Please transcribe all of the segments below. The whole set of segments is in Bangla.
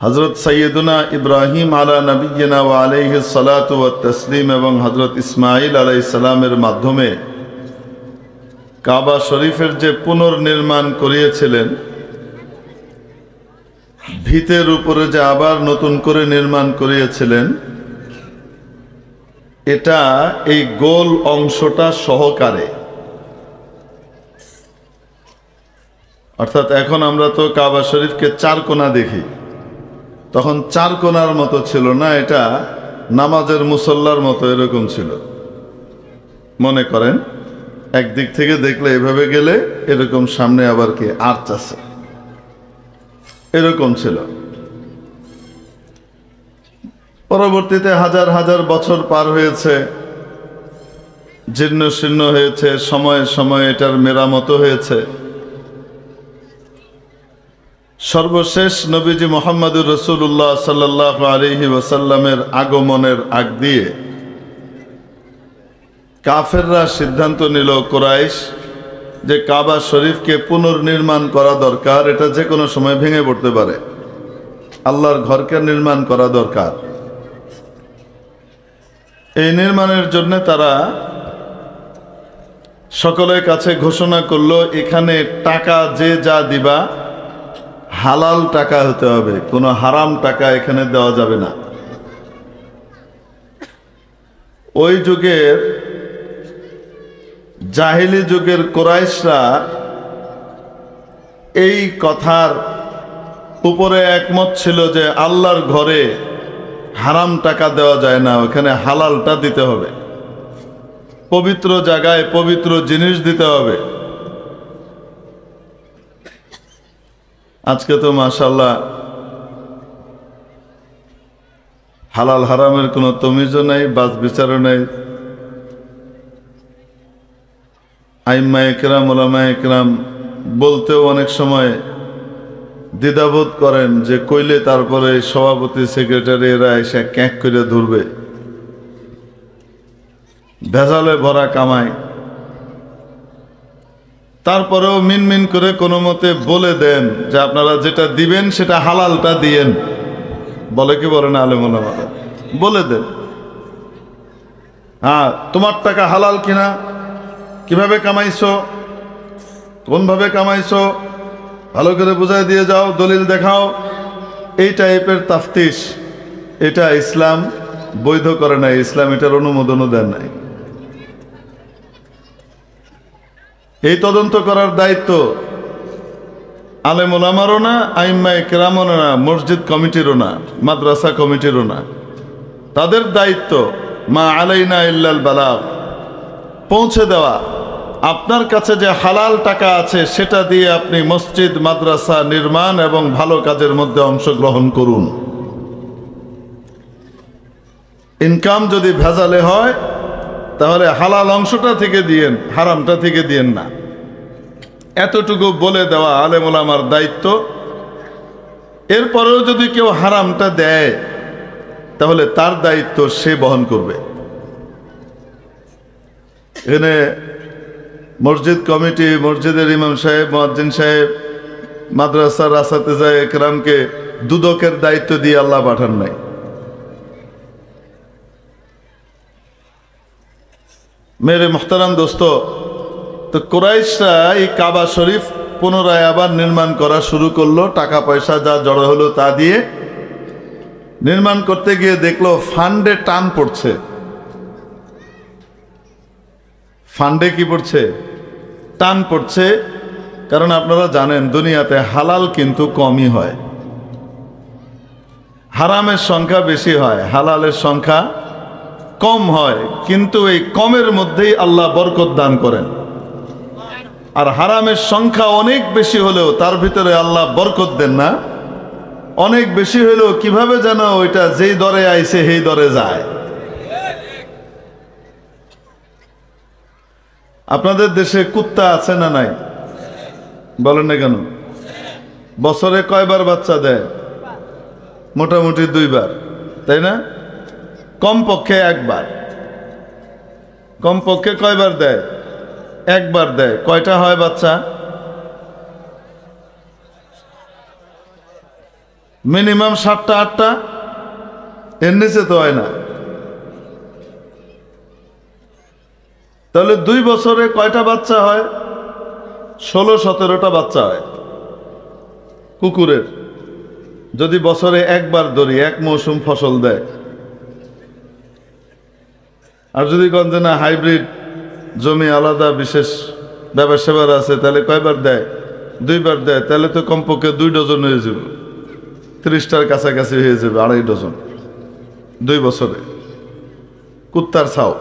হযরত সৈয়দনা ইব্রাহিম আলা নবিয়্যিনা ওয়া আলাইহিস সালাতু ওয়াত তাসলিম এবং হযরত ইসমাঈল আলাইহিস সালামের মাধ্যমে কাবা শরীফের যে পুনর্নির্মাণ করিয়েছিলেন, ভিতের উপরে যে আবার নতুন করে নির্মাণ করিয়েছিলেন, এটা এই গোল অংশটা সহকারে। অর্থাৎ এখন আমরা তো কাবা শরীফকে চার কোণা দেখি, তখন চার কোণার মতো ছিল না, এটা নামাজের মুসল্লার মতো এরকম ছিল। মনে করেন একদিক থেকে দেখলে এভাবে গেলে এরকম সামনে আবার কি আর্চ আছে, এরকম ছিল। পরবর্তীতে হাজার হাজার বছর পার হয়েছে, জীর্ণ শীর্ণ হয়েছে, সময়ে সময়ে এটার মেরামত হয়েছে। সর্বশেষ নবীজি মুহাম্মদুর রাসূলুল্লাহ সাল্লাল্লাহু আলাইহি ওয়াসাল্লামের আগমনের আগ দিয়ে কাফেররা সিদ্ধান্ত নিল, কুরাইশ, যে কাবা শরীফকে পুনর্নির্মাণ করা দরকার। এটা যে কোনো সময় ভেঙে পড়তে পারে, আল্লাহর ঘরকে নির্মাণ করা দরকার। এই নির্মাণের জন্য তারা সকলের কাছে ঘোষণা করলো, এখানে টাকা যে যা দিবা হালাল টাকা হতে হবে, কোনো হারাম টাকা এখানে দেওয়া যাবে না। ওই যুগের জাহিলি যুগের কুরাইশরা এই কথার উপরে একমত ছিল যে আল্লাহর ঘরে হারাম টাকা দেওয়া যায় না, ওখানে হালালটা দিতে হবে, পবিত্র জায়গায় পবিত্র জিনিস দিতে হবে। আজকে তো মাশাআল্লাহ হালাল হারামের কোনো তমিজও নাই, বাজ বিচারও নাই। আইম্মা একরাম, ওলামা একরাম বলতেও অনেক সময় দ্বিধাবোধ করেন যে কইলে তারপরে সভাপতি সেক্রেটারি এরা এসে ক্যাঁক করে ধরবে, ভেজালে ভরা কামায়। তারপরেও মিনমিন করে কোনো মতে বলে দেন যে আপনারা যেটা দিবেন সেটা হালালটা দিয়েন। বলে কি বলে না আলেম ওলামারা? বলে দেন, হ্যাঁ তোমার টাকা হালাল কিনা, কিভাবে কামাইছো, কোনভাবে কামাইছো, ভালো করে বুঝাই দিয়ে যাও, দলিল দেখাও। এই টাইপের তাফতিশ এটা ইসলাম বৈধ করে নাই, ইসলাম এটার অনুমোদনও দেন নাই। এই তদন্ত করার দায়িত্ব আলেম ওলামারও না, আইম্মা কেরামও না, মসজিদ কমিটিরও না, মাদ্রাসা কমিটিরও না। তাদের দায়িত্ব মা আলাইনা ইল্লাল বালাগ, পৌঁছে দেওয়া। আপনার কাছে যে হালাল টাকা আছে সেটা দিয়ে আপনি মসজিদ মাদ্রাসা নির্মাণ এবং ভালো কাজের মধ্যে অংশগ্রহণ করুন। ইনকাম যদি ভেজালে হয় তাহলে হালাল অংশটা থেকে দিয়েন, হারামটা থেকে দিয়েন না। এতটুকু বলে দেওয়া আলেম ওলামার দায়িত্ব। এরপরেও যদি কেউ হারামটা দেয় তাহলে তার দায়িত্ব সে বহন করবে। এখানে মসজিদ কমিটি, মসজিদের ইমাম সাহেব, মুয়াজ্জিন সাহেব, মাদ্রাসার আসাতেজা একরামকে দুদকের দায়িত্ব দিয়ে আল্লাহ পাঠান নাই। মেরে মুহতারাম দোস্ত, তো কুরাইশরা এই কাবা শরীফ পুনরায় আবার নির্মাণ করা শুরু করলো। টাকা পয়সা যা জড়ো হলো তা দিয়ে নির্মাণ করতে গিয়ে দেখলো ফান্ডে টান পড়ছে। ফান্ডে কি পড়ছে? টান পড়ছে। কারণ আপনারা জানেন দুনিয়াতে হালাল কিন্তু কমই হয়, হারামের সংখ্যা বেশি হয়, হালালের সংখ্যা কম হয়। কিন্তু এই কমের মধ্যেই আল্লাহ বরকত দান করেন। আর হারামের সংখ্যা অনেক বেশি হলেও তার ভিতরে আল্লাহ বরকত দেন না। অনেক বেশি হলেও কিভাবে যেন ওইটা যেই দরে আইছে সেই দরে যায়। আপনাদের দেশে কুত্তা আছে না নাই? বলেন না কেন? বছরে কয়বার বাচ্চা দেয়? মোটামুটি 2 বার, তাই না? কমপক্ষে 1 বার। কমপক্ষে কয়বার দেয়? 1 বার দেয়। কয়টা হয় বাচ্চা? মিনিমাম 7টা 8টা, এর নিচে তো হয় না। তাহলে 2 বছরে কয়টা বাচ্চা হয়? 16-17টা বাচ্চা হয় কুকুরের, যদি বছরে একবার ধরি, এক মৌসুম ফসল দেয়। আর যদি কোন যে না হাইব্রিড জমি আলাদা বিশেষ ব্যাপার সেবার আছে, তাহলে কয়বার দেয়? 2বার দেয়। তাহলে তো কমপক্ষে 2 ডজন হয়ে যাবে, 30টার কাছাকাছি হয়ে যাবে, 2.5 ডজন 2 বছরে। কুত্তার ছাও।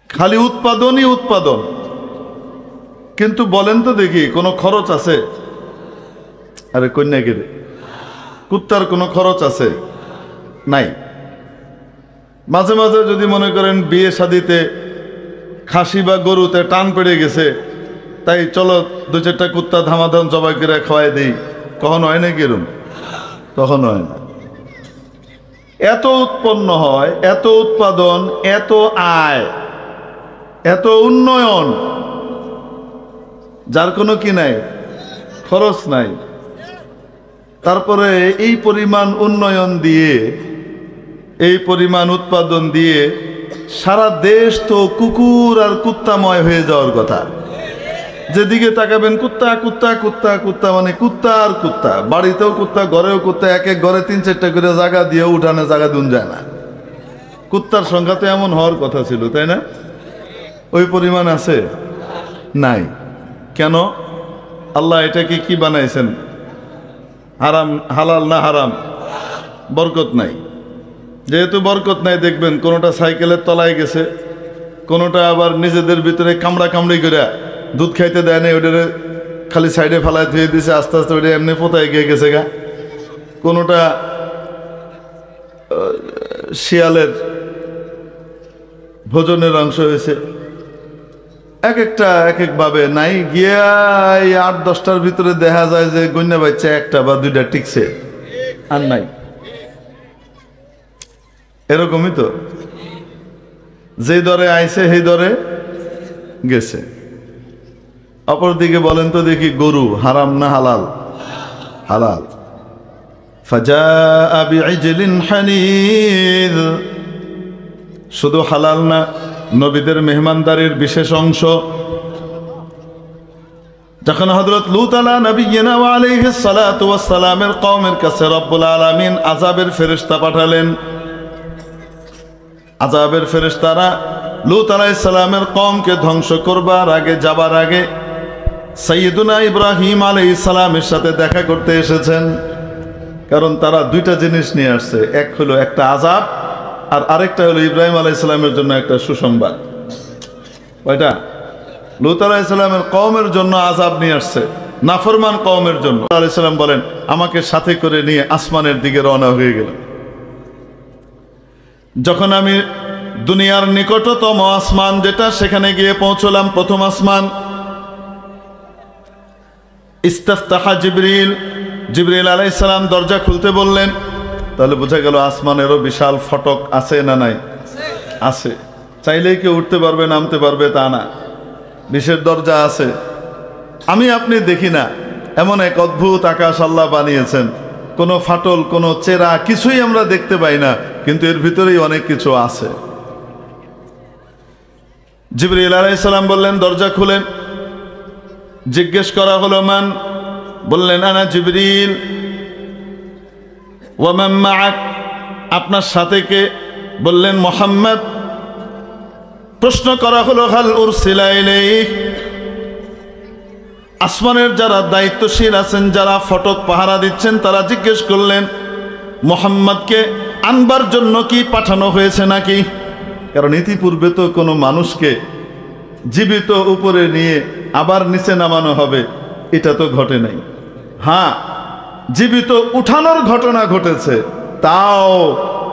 খালি উৎপাদনই উৎপাদন। কিন্তু বলেন তো দেখি, কোনো খরচ আছে? আরে কন্যা গেলে কুত্তার কোনো খরচ আছে? নাই। মাঝে মাঝে যদি মনে করেন বিয়ে শাদিতে খাসি বা গরুতে টান পড়ে গেছে, তাই চলো 2-4টা কুত্তা ধামাধাম জবাই করে খাওয়াই দিই, কখনো হয় না কিরম? কখনো হয় না। এত উৎপন্ন হয়, এত উৎপাদন, এত আয়, এত উন্নয়ন, যার কোনো কি নাই, খরচ নাই। তারপরে এই পরিমাণ উন্নয়ন দিয়ে, এই পরিমাণ উৎপাদন দিয়ে সারা দেশ তো কুকুর আর কুত্তাময় হয়ে যাওয়ার কথা। যেদিকে তাকাবেন কুত্তা কুত্তা কুত্তা কুত্তা, মানে কুত্তা আর কুত্তা। বাড়িতেও কুত্তা, ঘরেও কুত্তা, এক এক ঘরে 3-4টা করে জায়গা দিয়ে উঠানে জায়গা দিন যায় না। কুত্তার সংখ্যা তো এমন হওয়ার কথা ছিল, তাই না? ওই পরিমাণ আছে? নাই। কেন? আল্লাহ এটাকে কি বানাইছেন? হারাম, হালাল না হারাম? বরকত নাই। যেহেতু বরকত নাই, দেখবেন কোনোটা সাইকেলের তলায় গেছে, কোনোটা আবার নিজেদের ভিতরে কামড়া কামড়ি করে দুধ খাইতে দেয় না, ওইটারে খালি সাইডে ফেলায় ধুয়ে দিছে, আস্তে আস্তে ওইটা এমনি পোতায় গিয়ে গেছে গা। কোনোটা শিয়ালের ভোজনের অংশ হয়েছে। এক একটা এক একভাবে নাই গিয়া 8-10টার ভিতরে দেখা যায় যে গন্যা বাচ্চা 1টা বা 2টা টিকছে, আর নাই। এরকমই তো, যেই দরে আইছে সেই দরে গেছে। অপরদিকে বলেন তো দেখি, গরু হারাম না হালাল? হালাল। ফাজাআ বিইজলিন হানিয, শুধু হালাল না, নবীদের মেহমানদারির বিশেষ অংশ। যখন হযরত লূত আলা নবিয়িনা ওয়া আলাইহিস সালাতু ওয়াস সালামের কওমের কাছে রব্বুল আলামিন আযাবের ফেরেশতা পাঠালেন। আযাবের ফেরেশতারা লূত আলাইহিস সালামের কওমকে ধ্বংস করবার আগে, যাবার আগে সাইয়্যিদুনা ইব্রাহিম আলাইহিস সালামের সাথে দেখা করতে এসেছেন। কারণ তারা 2টা জিনিস নিয়ে আসছে, এক হলো একটা আযাব, আর আরেকটা হলো ইব্রাহিম আলাইহিস সালামের জন্য একটা সুসংবাদ। কয়টা? লূত আলাইহিস সালামের কওমের জন্য আযাব নিয়ে আসছে, নাফরমান কওমের জন্য। আলাইহিস সালাম বলেন, আমাকে সাথে করে নিয়ে আসমানের দিকে রওনা হয়ে গেলাম। যখন আমি দুনিয়ার নিকটতম আসমান যেটা, সেখানে গিয়ে পৌঁছলাম, প্রথম আসমান। ইস্তাফতাহা জিবরিল, জিবরিল আলাইহিস সালাম দরজা খুলতে বললেন। তাহলে বোঝা গেল আসমানেরও বিশাল ফটক আছে না নাই? আছে। চাইলেই কেউ উঠতে পারবে, নামতে পারবে তা না, বিশেষ দরজা আছে। আমি আপনি দেখি না, এমন এক অদ্ভুত আকাশ আল্লাহ বানিয়েছেন, কোনো ফাটল, কোনো চেরা কিছুই আমরা দেখতে পাই না, কিন্তু এর ভিতরেই অনেক কিছু আছে। জিবরিল আলাইহিস সালাম বললেন, দরজা খুলেন। জিজ্ঞেস করা হলো, মান? বললেন, আনা জিবরিল। ওয়া মান মাআক? আপনার সাথে কে? বললেন, মুহাম্মদ। প্রশ্ন করা হলো, হাল উরসিলা ইলাইক? আসমানের যারা দায়িত্বশীল আছেন, যারা ফটক পাহারা দিচ্ছেন, তারা জিজ্ঞেস করলেন, মুহাম্মদকে আনবার জন্য কি পাঠানো হয়েছে নাকি? কারণ ইতিপূর্বে তো কোনো মানুষকে জীবিত উপরে নিয়ে আবার নিচে নামানো হবে, এটা তো ঘটে নাই। হ্যাঁ, জীবিত উঠানোর ঘটনা ঘটেছে, তাও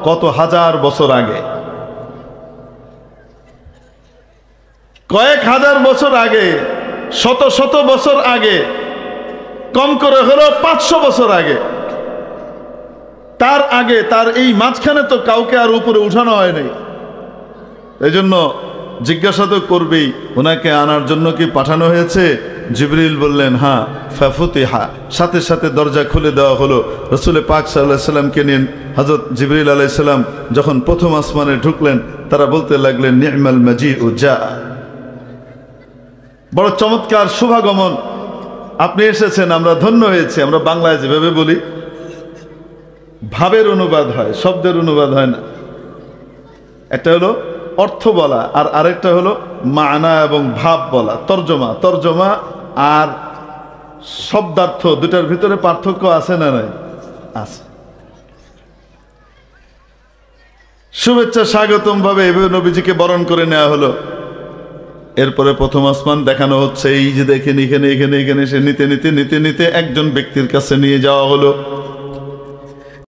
কত হাজার বছর আগে, কয়েক হাজার বছর আগে, শত শত বছর আগে, কম করে হলো 500 বছর আগে। তার আগে, তার এই মাঝখানে তো কাউকে আর উপরে উঠানো হয় নাই। এই জন্য জিজ্ঞাসা তো করবেই, ওনাকে আনার জন্য কি পাঠানো হয়েছে? জিবরিল বললেন হ্যাঁ, ফাফুতিহা, সাথে সাথে দরজা খুলে দেওয়া হলো। রসুল পাক সাল্লাল্লাহু আলাইহি সাল্লামকে নিয়ে হযরত জিবরিল আলাইহিস সালাম যখন প্রথম আসমানে ঢুকলেন, তারা বলতে লাগলেন নি'মাল মাজিউ জা, বড় চমৎকার শুভাগমন, আপনি এসেছেন, আমরা ধন্য হয়েছি। আমরা বাংলায় যেভাবে বলি ভাবের অনুবাদ হয়, শব্দের অনুবাদ হয় না। একটা হলো অর্থ বলা, আর আরেকটা হলো মানা এবং ভাব বলা, তর্জমা আর শব্দার্থ, দুটার ভিতরে পার্থক্য আছে না নাই? আছে। শুভেচ্ছা স্বাগতম ভাবে এভাবে নবীজিকে বরণ করে নেওয়া হলো। এরপরে প্রথম আসমান দেখানো হচ্ছে, এই যে দেখেন এখানে এখানে এখানে সে নিতে নিতে একজন ব্যক্তির কাছে নিয়ে যাওয়া হলো।